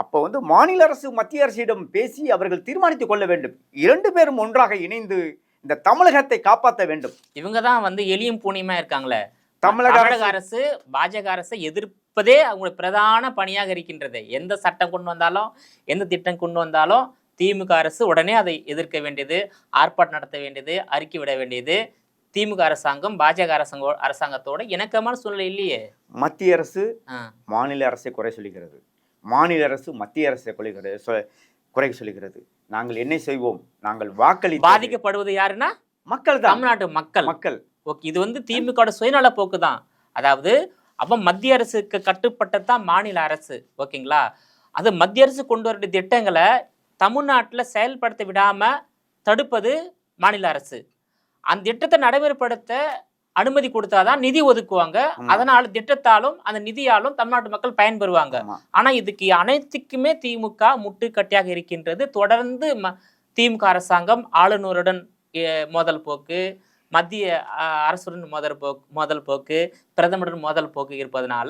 அப்போ வந்து மாநில அரசு மத்திய அரசிடம் பேசி அவர்கள் தீர்மானித்துக் கொள்ள வேண்டும். 2 பேரும் ஒன்றாக இணைந்து இந்த தமிழகத்தை காப்பாற்ற வேண்டும். இவங்க தான் வந்து எளியும் பூனியுமா இருக்காங்களே. தமிழக அரசு பாஜக அரசை எதிர்ப்பதே அவங்களுடைய பிரதான பணியாக இருக்கின்றது. எந்த சட்டம் கொண்டு வந்தாலும், எந்த திட்டம் கொண்டு வந்தாலும் திமுக அரசு உடனே அதை எதிர்க்க வேண்டியது, ஆர்ப்பாட்டம் நடத்த வேண்டியது, அறிக்கை விட வேண்டியது. திமுக அரசாங்கம் பாஜக அரசாங்கத்தோட இணக்கமான சூழ்நிலை இல்லையே. மத்திய அரசு மாநில அரசை குறை சொல்லுகிறது, மாநில அரசு மத்திய அரசை குறை சொல்லுகிறது. நாங்கள் என்ன செய்வோம்? நாங்கள் வாக்களி பாதிக்கப்படுவது யாருன்னா மக்கள் தான், தமிழ்நாட்டு மக்கள். ஓகே, இது வந்து திமுக சுயநல போக்கு தான். அதாவது அவன் மத்திய அரசுக்கு கட்டுப்பட்டதான் மாநில அரசு. ஓகேங்களா? அது மத்திய அரசு கொண்டு வர திட்டங்களை தமிழ்நாட்டில் செயல்படுத்த விடாம தடுப்பது மாநில அரசு. அந்த திட்டத்தை நடைமுறைப்படுத்த அனுமதி கொடுத்தாதான் நிதி ஒதுக்குவாங்க. அதனால திட்டத்தாலும் அந்த நிதியாலும் தமிழ்நாட்டு மக்கள் பயன்பெறுவாங்க. ஆனா இதுக்கு அனைத்துக்குமே திமுக முட்டுக்கட்டியாக இருக்கின்றது. தொடர்ந்து திமுக அரசாங்கம் ஆளுநருடன் மோதல் போக்கு, மத்திய அரசுடன் மோதல் போக்கு, பிரதமருடன் மோதல் போக்கு இருப்பதனால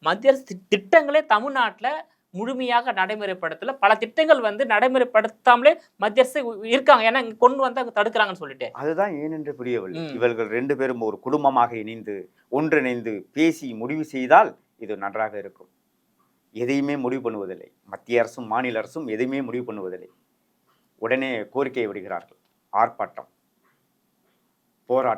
மத்திய அரசு திட்டங்களே தமிழ்நாட்டில் முழுமையாக நடைமுறைப்படுத்தல. பல திட்டங்கள் வந்து நடைமுறைப்படுத்தாமலே மத்திய அரசு இருக்காங்க. ஏன்னா இங்க கொண்டு வந்து அவங்க தடுக்கிறாங்கன்னு சொல்லிட்டு. அதுதான் ஏனென்று புரியவில்லை. இவர்கள் 2 பேரும் ஒரு குடும்பமாக இணைந்து ஒன்றிணைந்து பேசி முடிவு செய்தால் இது நன்றாக இருக்கும். எதையுமே முடிவு பண்ணுவதில்லை. மத்திய அரசும் மாநில அரசும் எதையுமே முடிவு பண்ணுவதில்லை. உடனே கோரிக்கையை விடுகிறார்கள். ஆர்ப்பாட்டம், போராட்டம்.